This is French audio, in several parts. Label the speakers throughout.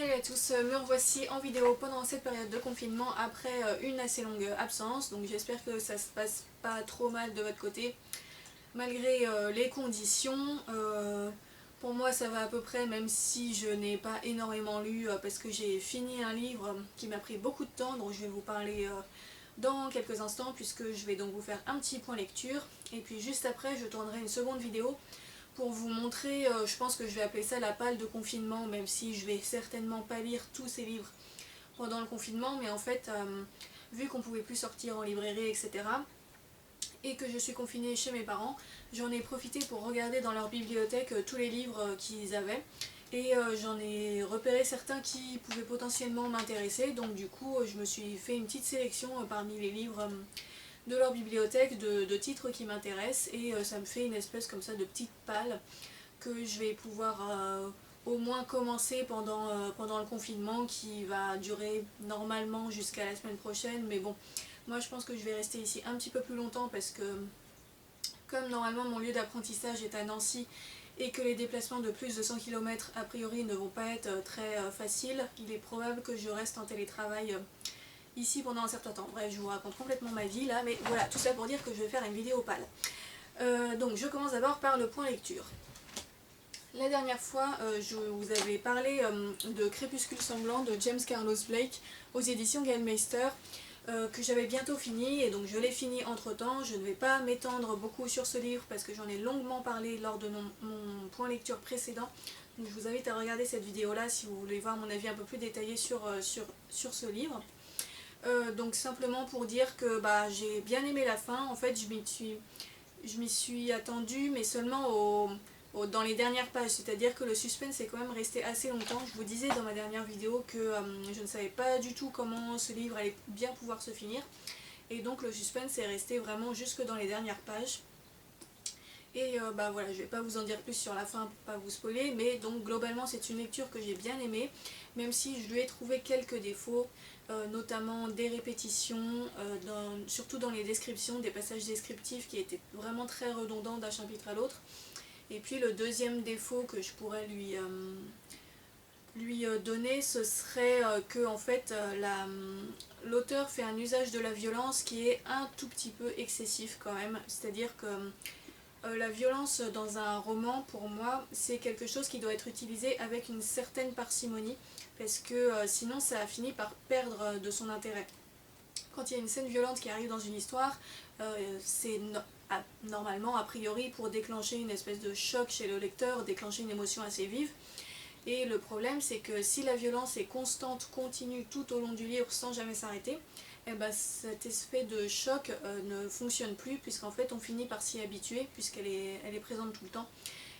Speaker 1: Salut à tous, me revoici en vidéo pendant cette période de confinement après une assez longue absence, donc j'espère que ça se passe pas trop mal de votre côté malgré les conditions. Pour moi ça va à peu près, même si je n'ai pas énormément lu parce que j'ai fini un livre qui m'a pris beaucoup de temps, dont je vais vous parler dans quelques instants, puisque je vais donc vous faire un petit point lecture et puis juste après je tournerai une seconde vidéo pour vous montrer, je pense que je vais appeler ça la palle de confinement, même si je vais certainement pas lire tous ces livres pendant le confinement, mais en fait, vu qu'on pouvait plus sortir en librairie, etc., et que je suis confinée chez mes parents, j'en ai profité pour regarder dans leur bibliothèque tous les livres qu'ils avaient, et j'en ai repéré certains qui pouvaient potentiellement m'intéresser, donc du coup je me suis fait une petite sélection parmi les livres de leur bibliothèque de titres qui m'intéressent, et ça me fait une espèce comme ça de petite palle que je vais pouvoir au moins commencer pendant le confinement, qui va durer normalement jusqu'à la semaine prochaine, mais bon, moi je pense que je vais rester ici un petit peu plus longtemps parce que comme normalement mon lieu d'apprentissage est à Nancy et que les déplacements de plus de 100 km a priori ne vont pas être très faciles, il est probable que je reste en télétravail ici pendant un certain temps. Bref, je vous raconte complètement ma vie là, mais voilà, tout ça pour dire que je vais faire une vidéo pâle. Donc je commence d'abord par le point lecture. La dernière fois, je vous avais parlé de Crépuscule sanglant de James Carlos Blake aux éditions Gallmeister, que j'avais bientôt fini, et donc je l'ai fini entre temps. Je ne vais pas m'étendre beaucoup sur ce livre parce que j'en ai longuement parlé lors de mon point lecture précédent. Donc je vous invite à regarder cette vidéo là si vous voulez voir mon avis un peu plus détaillé sur ce livre. Donc simplement pour dire que j'ai bien aimé la fin. En fait, je m'y suis attendue, mais seulement dans les dernières pages, c'est-à-dire que le suspense est quand même resté assez longtemps. Je vous disais dans ma dernière vidéo que je ne savais pas du tout comment ce livre allait bien pouvoir se finir, et donc le suspense est resté vraiment jusque dans les dernières pages. Et voilà, je ne vais pas vous en dire plus sur la fin pour pas vous spoiler, mais donc globalement c'est une lecture que j'ai bien aimée, même si je lui ai trouvé quelques défauts, notamment des répétitions, surtout dans les descriptions, des passages descriptifs qui étaient vraiment très redondants d'un chapitre à l'autre. Et puis le deuxième défaut que je pourrais lui donner, ce serait que en fait l'auteur fait un usage de la violence qui est un tout petit peu excessif quand même, c'est-à-dire que la violence dans un roman, pour moi, c'est quelque chose qui doit être utilisé avec une certaine parcimonie, parce que sinon ça finit par perdre de son intérêt. Quand il y a une scène violente qui arrive dans une histoire, c'est normalement, a priori, pour déclencher une espèce de choc chez le lecteur, déclencher une émotion assez vive. Et le problème, c'est que si la violence est constante, continue tout au long du livre sans jamais s'arrêter, eh ben, cet effet de choc ne fonctionne plus, puisqu'en fait on finit par s'y habituer, puisqu'elle elle est présente tout le temps.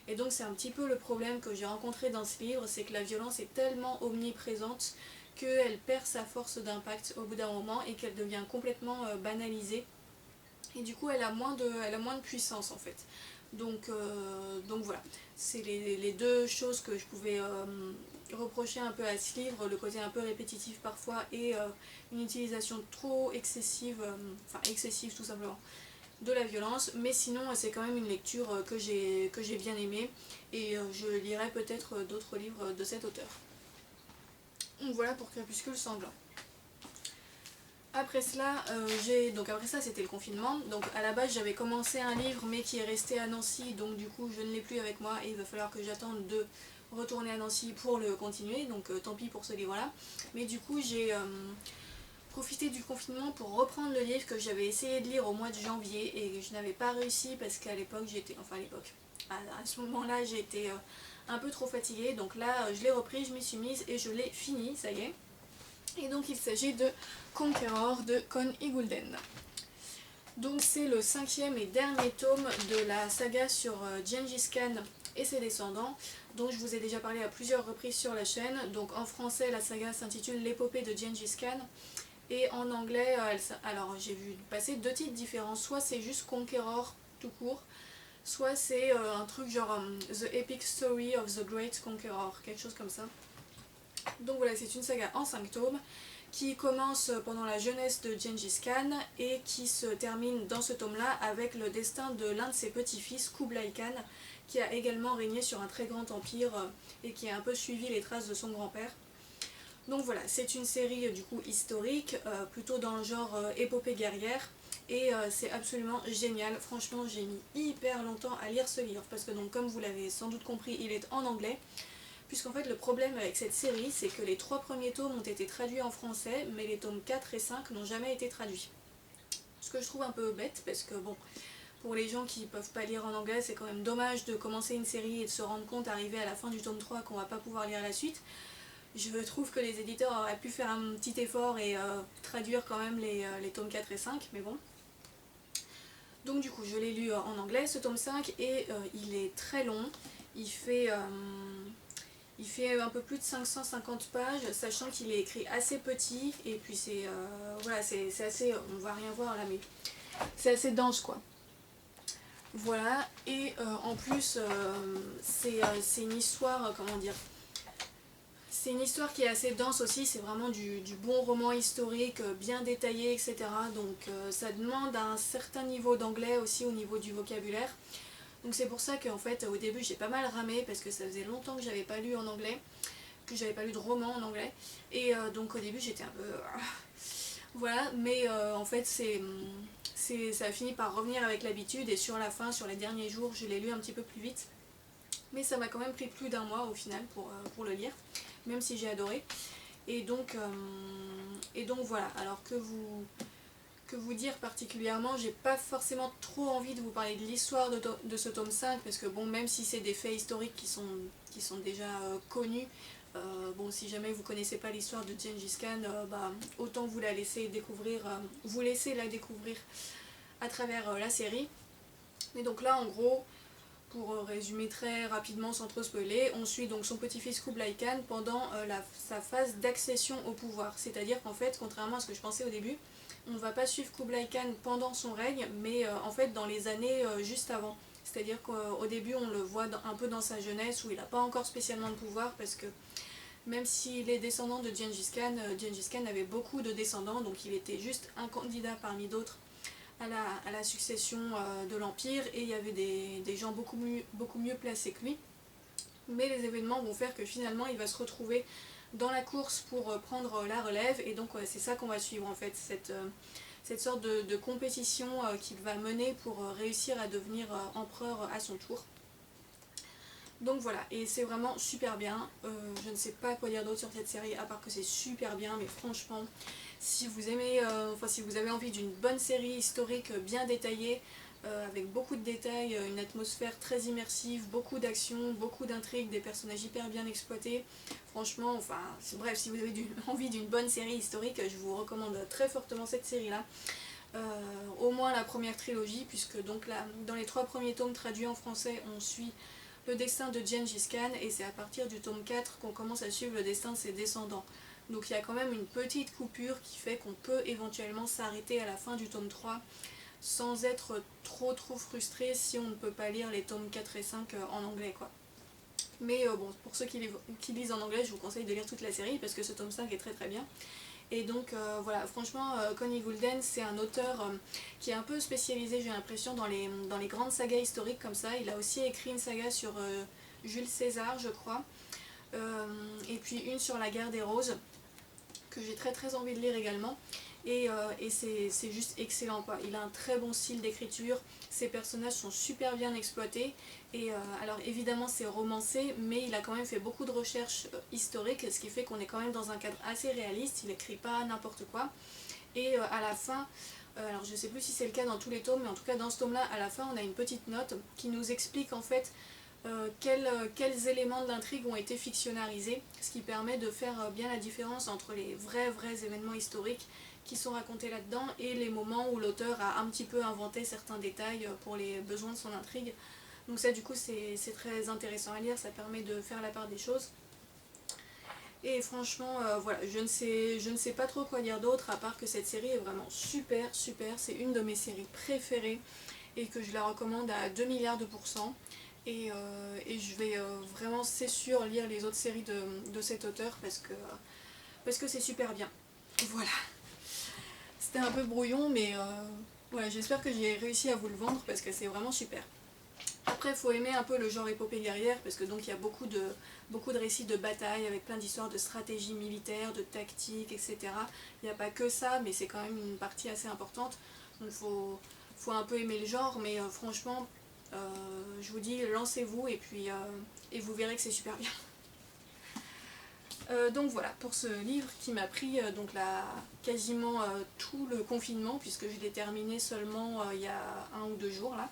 Speaker 1: Et donc c'est un petit peu le problème que j'ai rencontré dans ce livre, c'est que la violence est tellement omniprésente qu'elle perd sa force d'impact au bout d'un moment et qu'elle devient complètement banalisée. Et du coup elle a moins de puissance en fait. Donc voilà, c'est les deux choses que je pouvais reprocher un peu à ce livre, le côté un peu répétitif parfois et une utilisation trop excessive, enfin excessive tout simplement, de la violence. Mais sinon c'est quand même une lecture que j'ai bien aimée, et je lirai peut-être d'autres livres de cet auteur. Donc voilà pour Crépuscule sanglant. Après cela, après ça c'était le confinement, donc à la base j'avais commencé un livre mais qui est resté à Nancy, donc du coup je ne l'ai plus avec moi et il va falloir que j'attende de retourner à Nancy pour le continuer, donc tant pis pour ce livre là. Mais du coup j'ai profité du confinement pour reprendre le livre que j'avais essayé de lire au mois de janvier et que je n'avais pas réussi parce qu'à l'époque à ce moment là j'étais un peu trop fatiguée, donc là je l'ai repris, je m'y suis mise et je l'ai fini, ça y est. Et donc il s'agit de Conqueror de Con Iggulden. Donc c'est le 5e et dernier tome de la saga sur Gengis Khan et ses descendants, dont je vous ai déjà parlé à plusieurs reprises sur la chaîne. Donc en français la saga s'intitule L'épopée de Gengis Khan, et en anglais, alors j'ai vu passer deux titres différents, soit c'est juste Conqueror tout court, soit c'est un truc genre The Epic Story of the Great Conqueror, quelque chose comme ça. Donc voilà, c'est une saga en 5 tomes qui commence pendant la jeunesse de Gengis Khan et qui se termine dans ce tome-là avec le destin de l'un de ses petits-fils, Kublai Khan, qui a également régné sur un très grand empire et qui a un peu suivi les traces de son grand-père. Donc voilà, c'est une série du coup historique, plutôt dans le genre épopée guerrière. Et c'est absolument génial. Franchement, j'ai mis hyper longtemps à lire ce livre parce que donc comme vous l'avez sans doute compris, il est en anglais. Puisqu'en fait le problème avec cette série, c'est que les 3 premiers tomes ont été traduits en français, mais les tomes 4 et 5 n'ont jamais été traduits. Ce que je trouve un peu bête parce que bon, pour les gens qui ne peuvent pas lire en anglais, c'est quand même dommage de commencer une série et de se rendre compte, arrivé à la fin du tome 3, qu'on va pas pouvoir lire la suite. Je trouve que les éditeurs auraient pu faire un petit effort et traduire quand même les tomes 4 et 5, mais bon. Donc du coup, je l'ai lu en anglais, ce tome 5, et il est très long. Il fait un peu plus de 550 pages, sachant qu'il est écrit assez petit, et puis c'est voilà, c'est assez, on va rien voir là, mais c'est assez dense quoi. Voilà, et en plus, c'est une histoire, comment dire, c'est une histoire qui est assez dense aussi, c'est vraiment du bon roman historique, bien détaillé, etc. Donc ça demande un certain niveau d'anglais aussi au niveau du vocabulaire. Donc c'est pour ça qu'en fait au début j'ai pas mal ramé parce que ça faisait longtemps que j'avais pas lu en anglais, que j'avais pas lu de roman en anglais. Et donc au début j'étais un peu... voilà, mais en fait ça a fini par revenir avec l'habitude et sur la fin, sur les derniers jours, je l'ai lu un petit peu plus vite. Mais ça m'a quand même pris plus d'un mois au final pour le lire, même si j'ai adoré. Et donc voilà, alors que vous dire particulièrement, j'ai pas forcément trop envie de vous parler de l'histoire de ce tome 5, parce que bon, même si c'est des faits historiques qui sont déjà connus, bon, si jamais vous connaissez pas l'histoire de Gengis Khan, bah, autant vous la laisser découvrir, vous laisser la découvrir à travers la série. Et donc là, en gros, pour résumer très rapidement sans trop spoiler, on suit donc son petit-fils Kublai Khan pendant sa phase d'accession au pouvoir. C'est-à-dire qu'en fait, contrairement à ce que je pensais au début, on ne va pas suivre Kublai Khan pendant son règne, mais en fait dans les années juste avant. C'est-à-dire qu'au début on le voit un peu dans sa jeunesse où il n'a pas encore spécialement de pouvoir, parce que même s'il est descendant de Gengis Khan avait beaucoup de descendants, donc il était juste un candidat parmi d'autres à la succession de l'Empire, et il y avait des gens beaucoup mieux placés que lui. Mais les événements vont faire que finalement il va se retrouver dans la course pour prendre la relève, et donc c'est ça qu'on va suivre en fait, cette sorte de compétition qu'il va mener pour réussir à devenir empereur à son tour. Donc voilà, et c'est vraiment super bien. Je ne sais pas quoi dire d'autre sur cette série à part que c'est super bien, mais franchement, si vous aimez, si vous avez envie d'une bonne série historique bien détaillée, avec beaucoup de détails, une atmosphère très immersive, beaucoup d'action, beaucoup d'intrigues, des personnages hyper bien exploités, franchement, enfin, bref, si vous avez envie d'une bonne série historique, je vous recommande très fortement cette série-là. Au moins la première trilogie, puisque donc là, dans les 3 premiers tomes traduits en français, on suit le destin de Gengis Khan, et c'est à partir du tome 4 qu'on commence à suivre le destin de ses descendants. Donc il y a quand même une petite coupure qui fait qu'on peut éventuellement s'arrêter à la fin du tome 3 sans être trop frustré si on ne peut pas lire les tomes 4 et 5 en anglais quoi. Mais bon, pour ceux qui lisent en anglais, je vous conseille de lire toute la série parce que ce tome 5 est très bien. Et donc voilà, franchement, Connie Goulden, c'est un auteur qui est un peu spécialisé, j'ai l'impression, dans les grandes sagas historiques comme ça. Il a aussi écrit une saga sur Jules César, je crois, et puis une sur la guerre des Roses, que j'ai très envie de lire également. Et c'est juste excellent quoi. Il a un très bon style d'écriture, ses personnages sont super bien exploités, et alors évidemment c'est romancé, mais il a quand même fait beaucoup de recherches historiques, ce qui fait qu'on est quand même dans un cadre assez réaliste, il écrit pas n'importe quoi. Et à la fin, alors je sais plus si c'est le cas dans tous les tomes, mais en tout cas dans ce tome là, à la fin on a une petite note qui nous explique en fait quels éléments de l'intrigue ont été fictionnalisés, ce qui permet de faire bien la différence entre les vrais événements historiques qui sont racontés là-dedans et les moments où l'auteur a un petit peu inventé certains détails pour les besoins de son intrigue. Donc ça du coup c'est très intéressant à lire, ça permet de faire la part des choses. Et franchement voilà, je ne sais pas trop quoi dire d'autre à part que cette série est vraiment super, c'est une de mes séries préférées et que je la recommande à 2 milliards de pourcents. Et je vais vraiment, c'est sûr, lire les autres séries de cet auteur parce que c'est super bien. Voilà. C'était un peu brouillon, mais voilà, j'espère que j'ai réussi à vous le vendre parce que c'est vraiment super. Après, il faut aimer un peu le genre épopée guerrière, parce que donc il y a beaucoup de récits de bataille avec plein d'histoires de stratégie militaire, de tactique, etc. Il n'y a pas que ça, mais c'est quand même une partie assez importante. Donc faut un peu aimer le genre, mais franchement, je vous dis, lancez-vous et puis et vous verrez que c'est super bien. Donc voilà, pour ce livre qui m'a pris donc quasiment tout le confinement, puisque je l'ai terminé seulement il y a 1 ou 2 jours là.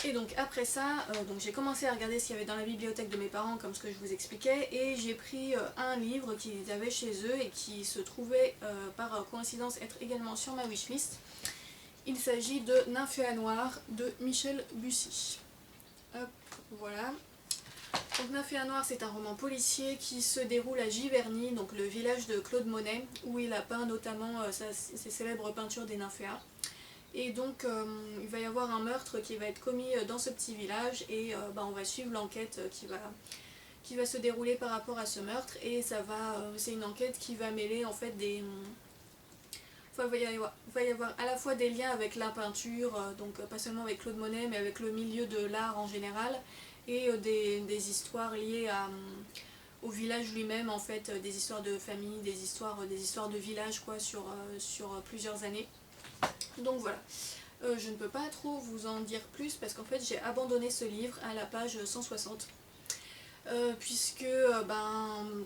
Speaker 1: Et donc après ça, donc j'ai commencé à regarder ce qu'il y avait dans la bibliothèque de mes parents, comme ce que je vous expliquais, et j'ai pris un livre qu'ils avaient chez eux et qui se trouvait par coïncidence être également sur ma wishlist. Il s'agit de Nymphéa Noire de Michel Bussy. Hop, voilà. Donc Nymphéa Noire, c'est un roman policier qui se déroule à Giverny, donc le village de Claude Monet, où il a peint notamment ses célèbres peintures des nymphéas. Et donc il va y avoir un meurtre qui va être commis dans ce petit village et on va suivre l'enquête qui va se dérouler par rapport à ce meurtre, et c'est une enquête qui va mêler en fait Enfin, il va y avoir à la fois des liens avec la peinture, donc pas seulement avec Claude Monet, mais avec le milieu de l'art en général, et des histoires liées au village lui-même, en fait, des histoires de famille, des histoires de village quoi, sur plusieurs années. Donc voilà, je ne peux pas trop vous en dire plus parce qu'en fait j'ai abandonné ce livre à la page 160. Puisque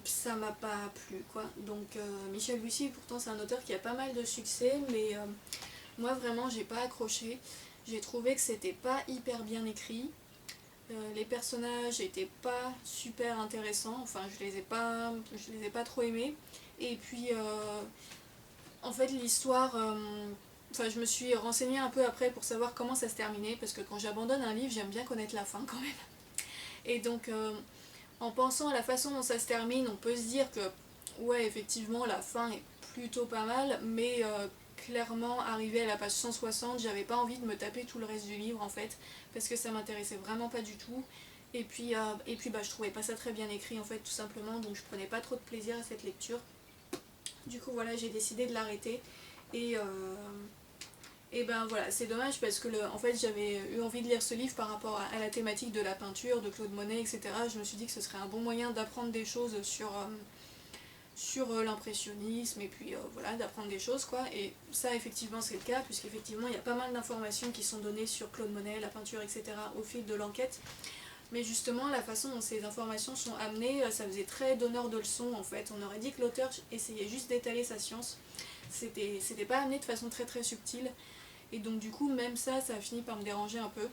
Speaker 1: ça m'a pas plu quoi. Donc Michel Bussy, pourtant c'est un auteur qui a pas mal de succès, mais moi vraiment j'ai pas accroché. J'ai trouvé que c'était pas hyper bien écrit. Les personnages étaient pas super intéressants, enfin je les ai pas trop aimés. Et puis en fait l'histoire, enfin je me suis renseignée un peu après pour savoir comment ça se terminait, parce que quand j'abandonne un livre j'aime bien connaître la fin quand même. Et donc en pensant à la façon dont ça se termine, on peut se dire que ouais effectivement la fin est plutôt pas mal, mais clairement arrivé à la page 160 j'avais pas envie de me taper tout le reste du livre en fait, parce que ça m'intéressait vraiment pas du tout. Et puis je trouvais pas ça très bien écrit en fait tout simplement, donc je prenais pas trop de plaisir à cette lecture. Du coup voilà, j'ai décidé de l'arrêter et ben voilà, c'est dommage parce que en fait j'avais eu envie de lire ce livre par rapport à la thématique de la peinture, de Claude Monet, etc. Je me suis dit que ce serait un bon moyen d'apprendre des choses sur l'impressionnisme et puis voilà, d'apprendre des choses quoi. Et ça effectivement c'est le cas, puisqu'effectivement il y a pas mal d'informations qui sont données sur Claude Monet, la peinture, etc. au fil de l'enquête. Mais justement la façon dont ces informations sont amenées, ça faisait très donneur de leçons en fait. On aurait dit que l'auteur essayait juste d'étaler sa science. C'était pas amené de façon très très subtile. Et donc du coup même ça a fini par me déranger un peu.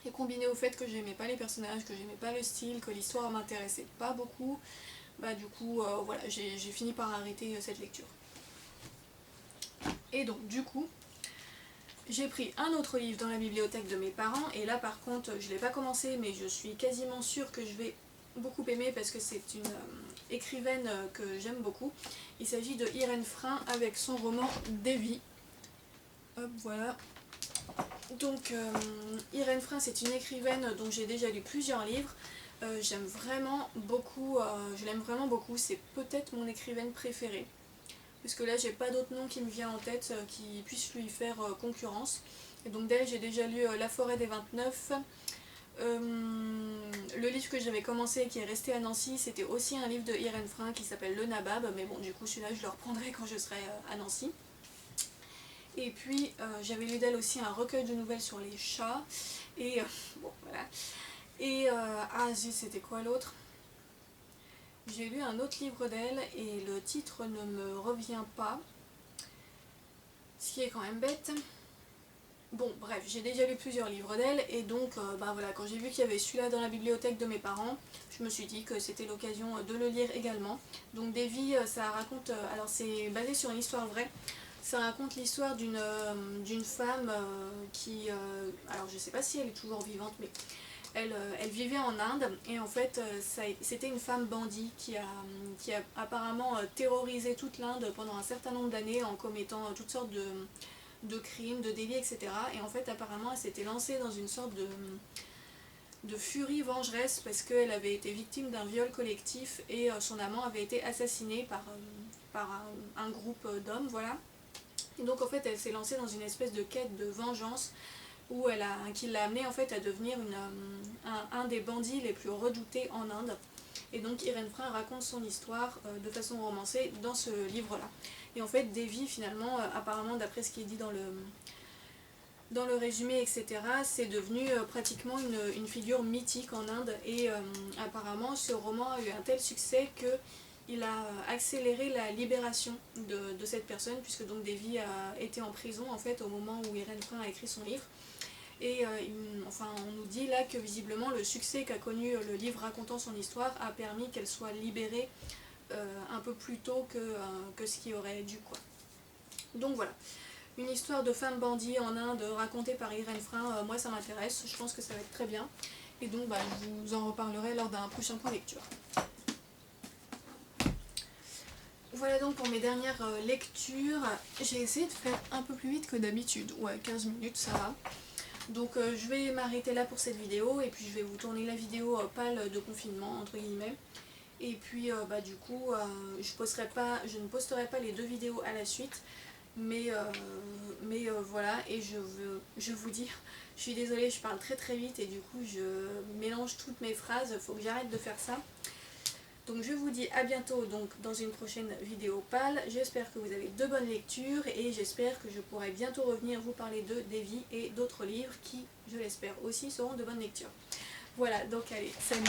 Speaker 1: Et combiné au fait que j'aimais pas les personnages, que j'aimais pas le style, que l'histoire m'intéressait pas beaucoup, bah du coup voilà, j'ai fini par arrêter cette lecture. Et donc du coup j'ai pris un autre livre dans la bibliothèque de mes parents, et là par contre je l'ai pas commencé mais je suis quasiment sûre que je vais beaucoup aimer parce que c'est une écrivaine que j'aime beaucoup. Il s'agit de Irène Frein avec son roman Davy. Hop voilà. Donc Irène Frein c'est une écrivaine dont j'ai déjà lu plusieurs livres. J'aime vraiment beaucoup, je l'aime vraiment beaucoup, c'est peut-être mon écrivaine préférée. Parce que là j'ai pas d'autre nom qui me vient en tête qui puisse lui faire concurrence. Et donc d'elle j'ai déjà lu La forêt des 29. Le livre que j'avais commencé qui est resté à Nancy, c'était aussi un livre de Irène Frein qui s'appelle Le Nabab, mais bon du coup celui-là je le reprendrai quand je serai à Nancy. Et puis j'avais lu d'elle aussi un recueil de nouvelles sur les chats, et bon voilà. Et c'était quoi l'autre? J'ai lu un autre livre d'elle et le titre ne me revient pas, ce qui est quand même bête. Bon bref, j'ai déjà lu plusieurs livres d'elle, et donc voilà, quand j'ai vu qu'il y avait celui-là dans la bibliothèque de mes parents, je me suis dit que c'était l'occasion de le lire également. Donc Davy, ça raconte, alors c'est basé sur une histoire vraie, ça raconte l'histoire d'une femme qui, alors je sais pas si elle est toujours vivante, mais elle vivait en Inde, et en fait c'était une femme bandit qui a apparemment terrorisé toute l'Inde pendant un certain nombre d'années en commettant toutes sortes de crimes, de délits, etc. Et en fait apparemment elle s'était lancée dans une sorte de furie vengeresse parce qu'elle avait été victime d'un viol collectif et son amant avait été assassiné par un groupe d'hommes, voilà. Et donc en fait elle s'est lancée dans une espèce de quête de vengeance qui l'a amené en fait à devenir un des bandits les plus redoutés en Inde. Et donc Irène Frein raconte son histoire de façon romancée dans ce livre-là. Et en fait, Devi, finalement, apparemment, d'après ce qui est dit dans le résumé, etc., c'est devenu pratiquement une figure mythique en Inde. Et apparemment, ce roman a eu un tel succès qu'il a accéléré la libération de cette personne, puisque donc Devi a été en prison en fait au moment où Irène Frein a écrit son livre. Et on nous dit là que visiblement le succès qu'a connu le livre racontant son histoire a permis qu'elle soit libérée un peu plus tôt que ce qui aurait dû, quoi. Donc voilà, une histoire de femme bandit en Inde racontée par Irène Frein, moi ça m'intéresse, je pense que ça va être très bien. Et donc je vous en reparlerai lors d'un prochain point lecture. Voilà donc pour mes dernières lectures. J'ai essayé de faire un peu plus vite que d'habitude, ouais 15 minutes ça va. Donc je vais m'arrêter là pour cette vidéo et puis je vais vous tourner la vidéo pâle de confinement entre guillemets. Et puis du coup je ne posterai pas les deux vidéos à la suite, mais voilà. Et je vous dis, je suis désolée, je parle très très vite et du coup je mélange toutes mes phrases, il faut que j'arrête de faire ça. Donc je vous dis à bientôt donc dans une prochaine vidéo pâle. J'espère que vous avez de bonnes lectures et j'espère que je pourrai bientôt revenir vous parler de Devi et d'autres livres qui, je l'espère aussi, seront de bonnes lectures. Voilà, donc allez, salut!